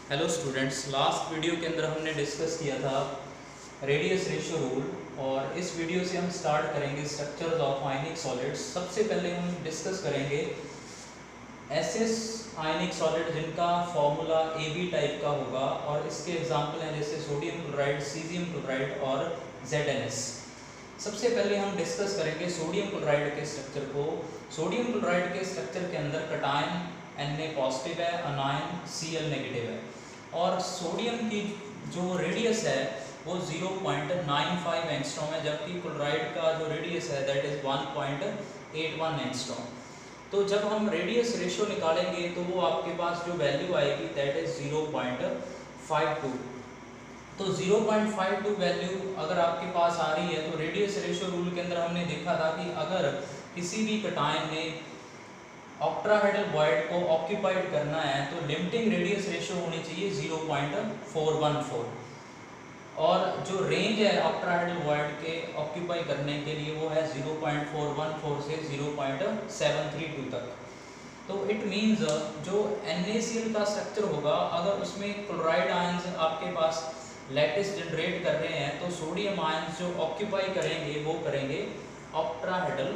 Hello students, last video के अंदर हमने डिस्कस किया था रेडियस रेशियो रूल। और इस वीडियो से हम स्टार्ट करेंगे स्ट्रक्चर्स ऑफ आयनिक सॉलिड्स। सबसे पहले हम डिस्कस करेंगे एसएस आयनिक सॉलिड जिनका फॉर्मूला AB टाइप का होगा, और इसके एग्जांपल हैं जैसे सोडियम क्लोराइड, सीजियम क्लोराइड और ZnS। सबसे पहले हम डिस्कस करेंगे सोडियम क्लोराइड के स्ट्रक्चर को। सोडियम क्लोराइड के स्ट्रक्चर के अंदर कटायन Na पॉजिटिव है, अनायन Cl नेगेटिव है, और सोडियम की जो रेडियस है वो 0.95 एंगस्ट्रॉम है, जबकि क्लोराइड का जो रेडियस है दैट इज 1.81 एंगस्ट्रॉम। तो जब हम रेडियस रेशियो निकालेंगे तो वो आपके पास जो वैल्यू आएगी दैट इज 0.52। तो 0.52 वैल्यू अगर आपके पास आ रही है तो रेडियस रेशियो रूल के अंदर हमने देखा था कि अगर किसी भी कटायन ने ऑक्टाहेड्रल वॉइड को ऑक्यूपाइड करना है तो लिमिटिंग रेडियस रेशियो होनी चाहिए 0.414, और जो रेंज है ऑक्टाहेड्रल वॉइड के ऑक्यूपाई करने के लिए वो है 0.414 से 0.732 तक। तो इट मीन्स जो NaCl का स्ट्रक्चर होगा, अगर उसमें क्लोराइड आयंस आपके पास लैटिस जनरेट कर रहे हैं तो सोडियम आयंस जो ऑक्यूपाई करेंगे वो करेंगे ऑक्टाहेड्रल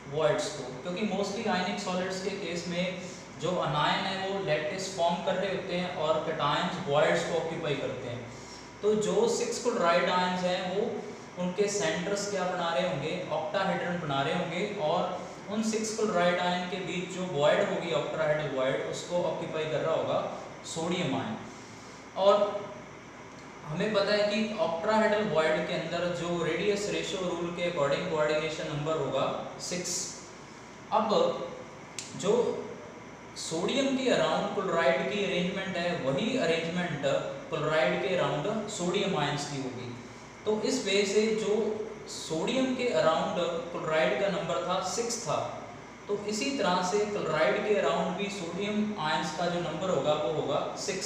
वॉइड्स को, क्योंकि मोस्टली आयनिक सॉलिड्स के केस में जो अनायन है वो लैटिस फॉर्म कर रहे होते हैं और कैटायंस वॉइड्स को ऑक्यूपाई करते हैं। तो जो 6 क्लोराइड आयंस हैं वो उनके सेंटर्स क्या बना रहे होंगे, ऑक्टाहेड्रन बना रहे होंगे, और उन 6 क्लोराइड आयन के बीच जो वॉइड होगी ऑक्टाहेड्रल वॉइड, उसको ऑक्यूपाई कर रहा होगा सोडियम आयन। और हमें पता है कि ऑक्टाहेड्रल वॉइड के अंदर जो रेडियस रेशियो रूल के अकॉर्डिंग कोऑर्डिनेशन नंबर होगा 6। अब जो सोडियम के अराउंड क्लोराइड की अरेंजमेंट है वही अरेंजमेंट क्लोराइड के अराउंड सोडियम आयंस की होगी। तो इस वे से जो सोडियम के अराउंड क्लोराइड का नंबर था 6 था, तो इसी तरह से क्लोराइड के अराउंड भी सोडियम आयंस का जो नंबर होगा वो होगा 6।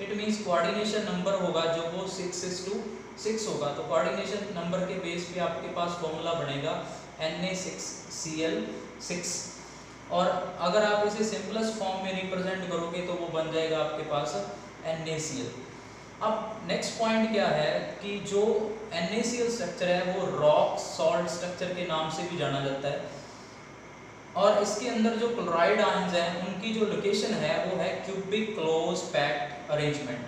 इट मीन्स कोऑर्डिनेशन नंबर होगा जो वो 6:6 होगा। तो कोऑर्डिनेशन नंबर के बेस पे आपके पास फॉर्मूला बनेगा Na6Cl6, और अगर आप इसे सिंपलेस्ट फॉर्म में रिप्रेजेंट करोगे तो वो बन जाएगा आपके पास NaCl। अब नेक्स्ट पॉइंट क्या है कि जो NaCl स्ट्रक्चर है वो रॉक सॉल्ट स्ट्रक्चर के नाम से भी जाना जाता है, और इसके अंदर जो क्लोराइड आयंस हैं उनकी जो लोकेशन है वो है cubic close packed arrangement.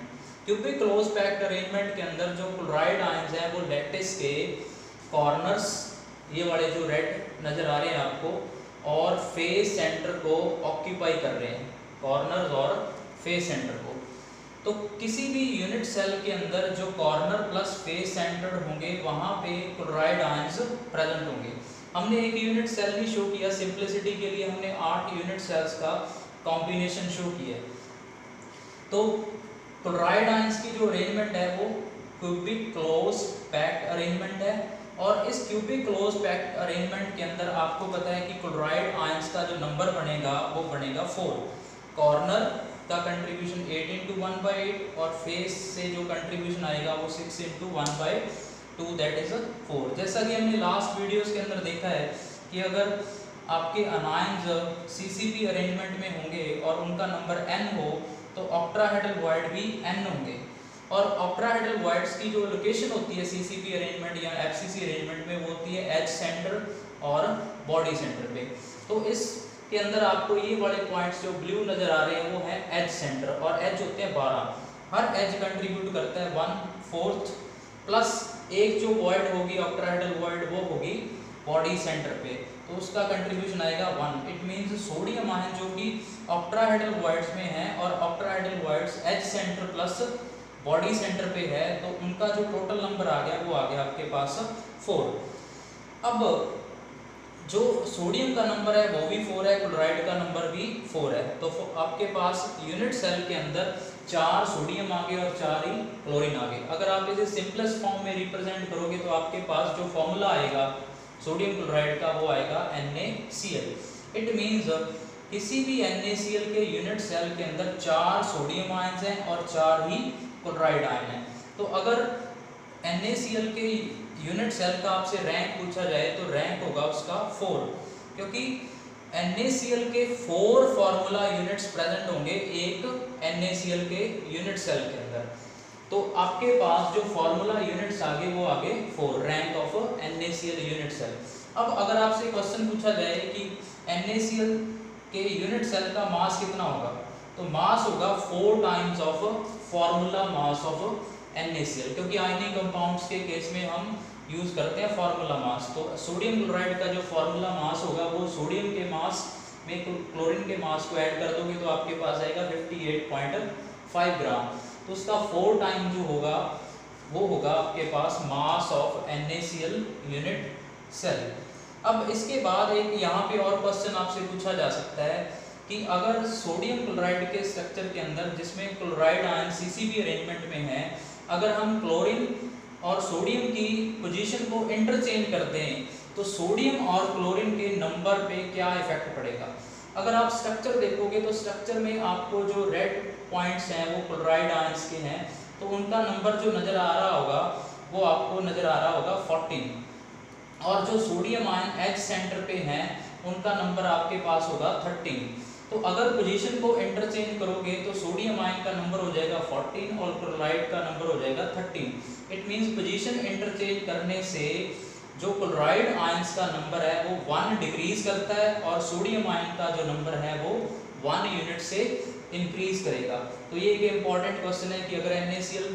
Cubic close packed arrangement के अंदर जो क्लोराइड आयंस हैं वो लैटिस के कॉर्नर्स, ये वाले जो रेड नज़र आ रहे हैं आपको, और फेस सेंटर को ऑक्यूपाई कर रहे हैं, कॉर्नर्स और फेस सेंटर को। तो किसी भी यूनिट सेल के अंदर जो कॉर्नर प्लस फेस सेंटर होंगे वहाँ पे क्लोराइड आयंस प्रेजेंट होंगे। हमने एक यूनिट सेल भी शो किया, सिंप्लिसिटी के लिए हमने 8 यूनिट सेल्स का कॉम्बिनेशन शो किया। तो क्लोराइड आयंस की जो अरेंजमेंट है वो क्यूबिक क्लोज पैक्ड अरेंजमेंट है, और इस क्यूबिक क्लोज पैक्ड अरेंजमेंट के अंदर आपको पता है कि क्लोराइड आयंस का जो नंबर बनेगा वो बनेगा 4। कॉर्नर का कंट्रीब्यूशन 8 × 1/8, और फेस से जो कंट्रीब्यूशन आएगा वो 6 × 1/2, दैट इज 4। जैसा कि हमने लास्ट वीडियोस के अंदर देखा है कि अगर आपके अनायंस CCP अरेंजमेंट में होंगे और उनका नंबर n हो तो ऑक्टाहेड्रल वॉइड भी n होंगे, और ऑक्टाहेड्रल वॉइड्स की जो लोकेशन होती है CCP अरेंजमेंट या FCC अरेंजमेंट में वो होती है एज सेंटर और बॉडी सेंटर पे। तो इस के अंदर आपको ये वाले पॉइंट्स जो ब्लू नज़र आ रहे हैं वो है एज सेंटर, और एज होते हैं 12। हर एज कंट्रीब्यूट करता है 1/4, प्लस एक जो वॉइड होगी ऑक्टाहेड्रल वॉइड वो होगी बॉडी सेंटर पे, तो उसका कंट्रीब्यूशन आएगा 1। इट मीन्स सोडियम आयन जो कि ऑक्टाहेड्रल वॉइड्स में है और octahedral voids edge centre plus body centre पे है, तो उनका जो टोटल नंबर आ गया वो आ गया आपके पास 4। अब जो सोडियम का नंबर है वो भी 4 है, क्लोराइड का नंबर भी 4 है। तो आपके पास यूनिट सेल के अंदर 4 सोडियम आ गए और 4 ही क्लोरीन आ गए। अगर आप इसे सिंपलेस्ट फॉर्म में रिप्रेजेंट करोगे तो आपके पास जो फॉर्मूला आएगा सोडियम क्लोराइड का वो आएगा NaCl। इट मीन्स किसी भी NaCl के यूनिट सेल के अंदर 4 सोडियम आयंस हैं और 4 ही क्लोराइड आयन हैं। तो अगर NaCl के यूनिट सेल का आपसे रैंक पूछा जाए तो रैंक होगा उसका 4, क्योंकि NaCl के 4 फॉर्मूला यूनिट्स प्रेजेंट होंगे एक NaCl के यूनिट सेल के अंदर। तो आपके पास जो फॉर्मूला यूनिट्स आगे वो आगे 4 rank of NaCl unit cell. अब अगर आपसे क्वेश्चन पूछा जाए कि NaCl के यूनिट सेल का मास कितना होगा, तो मास होगा 4 times of formula mass of NaCl, क्योंकि आयनिक कंपाउंड्स के केस में हम यूज करते हैं फार्मूला मास। तो सोडियम क्लोराइड का जो फार्मूला मास होगा वो सोडियम के मास में क्लोरीन के मास को ऐड कर दोगे तो आपके पास आएगा 58.5 ग्राम। तो उसका 4 टाइम जो होगा वो होगा आपके पास mass of NaCl unit cell. अब इसके बाद एक यहाँ पे और क्वेश्चन आपसे पूछा जा सकता है कि अगर सोडियम क्लोराइड के स्ट्रक्चर के अंदर जिसमें क्लोराइड आयन CCB अरेंजमेंट में है, अगर हम क्लोरीन और सोडियम की पोजीशन को इंटरचेंज करते हैं तो सोडियम और क्लोरीन के नंबर पे क्या इफेक्ट पड़ेगा। अगर आप स्ट्रक्चर देखोगे तो स्ट्रक्चर में आपको जो रेड पॉइंट्स हैं वो क्लोराइड आयंस के हैं, तो उनका नंबर जो नज़र आ रहा होगा वो आपको नज़र आ रहा होगा 14, और जो सोडियम आयन H सेंटर पे हैं उनका नंबर आपके पास होगा 13। तो अगर पोजीशन को इंटरचेंज करोगे तो सोडियम आयन का नंबर हो जाएगा 14 और क्लोराइड का नंबर हो जाएगा 13। इट मींस पोजीशन इंटरचेंज करने से जो क्लोराइड आयंस का नंबर है वो 1 डिक्रीज करता है और सोडियम आयन का जो नंबर है वो 1 यूनिट से इंक्रीज करेगा। तो ये एक इम्पॉर्टेंट क्वेश्चन है कि अगर NaCl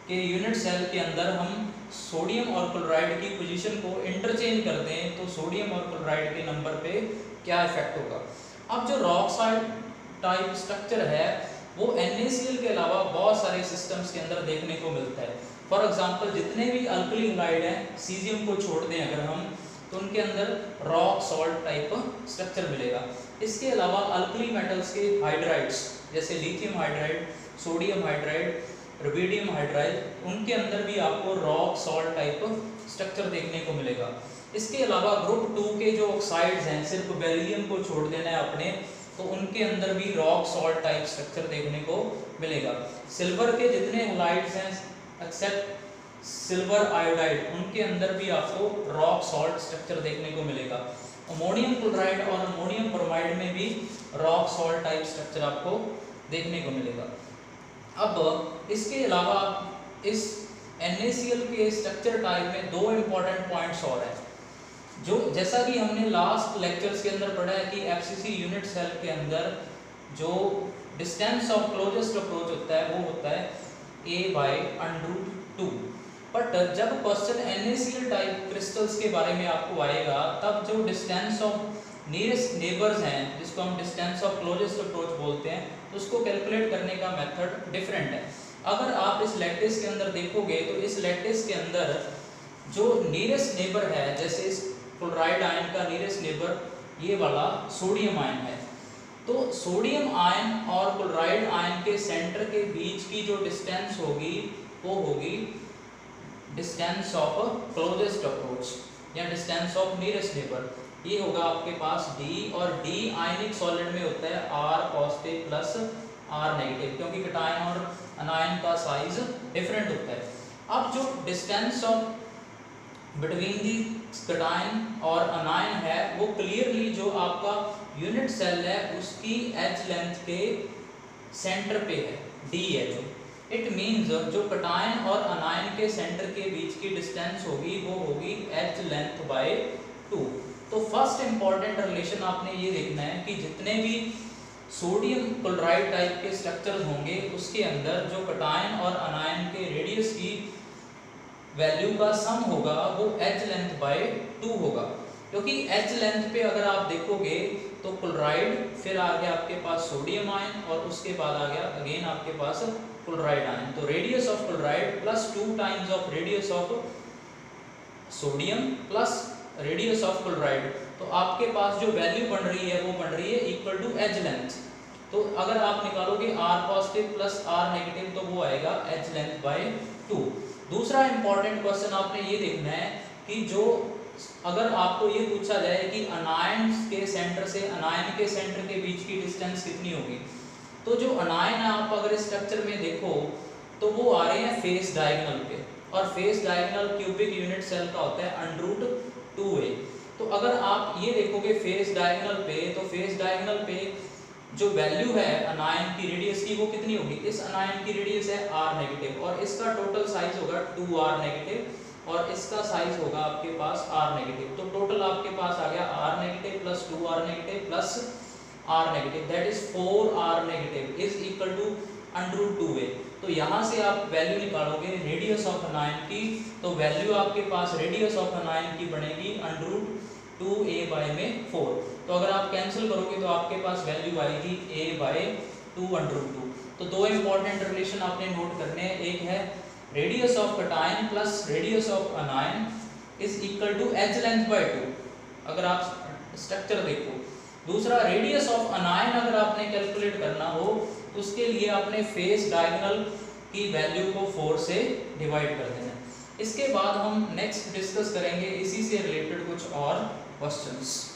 के यूनिट सेल के अंदर हम सोडियम और क्लोराइड की पोजीशन को इंटरचेंज कर दें तो सोडियम और क्लोराइड के नंबर पे क्या इफेक्ट होगा। अब जो रॉक्साइड टाइप स्ट्रक्चर है वो NaCl के अलावा बहुत सारे सिस्टम्स के अंदर देखने को मिलता है। फॉर एग्जांपल जितने भी अल्कली हैलाइड हैं, सीजियम को छोड़ दें अगर हम, तो उनके अंदर रॉक सॉल्ट टाइप स्ट्रक्चर मिलेगा। इसके अलावा अल्कली मेटल्स के हाइड्राइड्स जैसे lithium hydride, sodium hydride, rubidium hydride, उनके अंदर भी आपको रॉक सॉल्ट टाइप स्ट्रक्चर देखने को मिलेगा। इसके अलावा ग्रुप 2 के जो ऑक्साइड्स हैं, सिर्फ बेरिलियम को छोड़ देना है अपने, तो उनके अंदर भी रॉक सॉल्ट टाइप स्ट्रक्चर देखने को मिलेगा। सिल्वर के जितने हैलाइड्स हैं एक्सेप्ट सिल्वर आयोडाइड, उनके अंदर भी आपको रॉक सॉल्ट स्ट्रक्चर देखने को मिलेगा। अमोनियम क्लोराइड और अमोनियम ब्रोमाइड में भी रॉक सॉल्ट टाइप स्ट्रक्चर आपको देखने को मिलेगा। अब इसके अलावा इस NaCl के स्ट्रक्चर टाइप में 2 इंपॉर्टेंट पॉइंट्स और हैं, जो जैसा कि हमने लास्ट लेक्चर्स के अंदर पढ़ा है कि FCC यूनिट सेल के अंदर जो डिस्टेंस ऑफ क्लोजेस्ट अप्रोच होता है वो होता है a/√2। बट जब क्वेश्चन NaCl टाइप क्रिस्टल्स के बारे में आपको आएगा तब जो डिस्टेंस ऑफ नियरेस्ट नेबर्स हैं, जिसको हम डिस्टेंस ऑफ क्लोजेस्ट अप्रोच बोलते हैं, तो उसको कैलकुलेट करने का मेथड डिफरेंट है। अगर आप इस लैटिस के अंदर देखोगे तो इस लैटिस के अंदर जो नियरेस्ट नेबर है, जैसे इस क्लोराइड आयन का नियरेस्ट नेबर ये वाला सोडियम आयन है, तो सोडियम आयन और क्लोराइड आयन के सेंटर के बीच की जो डिस्टेंस होगी वो होगी डिस्टेंस ऑफ क्लोजेस्ट अप्रोच या डिस्टेंस ऑफ नियरेस्ट नेबर। ये होगा आपके पास d, और d आयनिक सॉलिड में होता है R positive plus R negative, क्योंकि कैटायन और अनायन का साइज डिफरेंट होता है। अब जो distance of between the cation और अनायन है वो क्लियरली जो आपका यूनिट सेल है उसकी एच लेंथ के सेंटर पे है, DH। इट मीन्स जो कैटायन और अनायन के सेंटर के बीच की डिस्टेंस होगी वो होगी एच लेंथ बाय 2। तो फर्स्ट इंपॉर्टेंट रिलेशन आपने ये देखना है कि जितने भी सोडियम क्लोराइड टाइप के स्ट्रक्चर्स होंगे उसके अंदर जो कैटायन और अनायन के रेडियस की वैल्यू का सम होगा वो एच लेंथ बाय 2 होगा, क्योंकि एच लेंथ पे अगर आप देखोगे तो क्लोराइड, फिर आ गया आपके पास सोडियम आयन और उसके बाद आ गया अगेन आपके पास क्लोराइड आयन। तो radius of chloride plus 2 times of radius of sodium plus radius of chloride, तो आपके पास जो वैल्यू बन रही है वो बन रही है इक्वल टू एच लेंथ। तो अगर आप निकालोगे R positive plus R negative तो वो आएगा एच लेंथ बाय 2। दूसरा इंपॉर्टेंट क्वेश्चन आपने ये देखना है कि जो अगर आपको ये पूछा जाए कि अनायन के सेंटर से अनायन के सेंटर के बीच की डिस्टेंस कितनी होगी, तो जो अनायन है आप अगर स्ट्रक्चर में देखो तो वो आ रहे हैं फेस डायगोनल पे, और face diagonal cubic unit cell का होता है √2a। तो अगर आप ये देखोगे फेस डायगोनल पे, तो फेस डायगोनल पे जो वैल्यू है अनायन की रेडियस की वो कितनी होगी, इस अनायन की रेडियस है r नेगेटिव और इसका टोटल साइज होगा 2r नेगेटिव और इसका साइज होगा आपके पास r नेगेटिव। तो टोटल आपके पास आ गया r negative plus 2r negative plus r negative, that is 4r negative is equal to √2a। तो यहाँ से आप वैल्यू निकालोगे रेडियस ऑफ अनायन की, तो वैल्यू आपके पास रेडियस ऑफ अनायन की बनेगी √2a में 4। तो अगर आप कैंसिल करोगे तो आपके पास वैल्यू आएगी a/2√2। तो दो इंपॉर्टेंट रिलेशन आपने नोट करने हैं, एक है radius of cation plus radius of anion is equal to edge length by 2, अगर आप स्ट्रक्चर देखो। दूसरा रेडियस ऑफ अनायन अगर आपने कैलकुलेट करना हो तो उसके लिए आपने फेस डायगोनल की वैल्यू को 4 से डिवाइड कर देना। इसके बाद हम नेक्स्ट डिस्कस करेंगे इसी से रिलेटेड कुछ और क्वेश्चंस।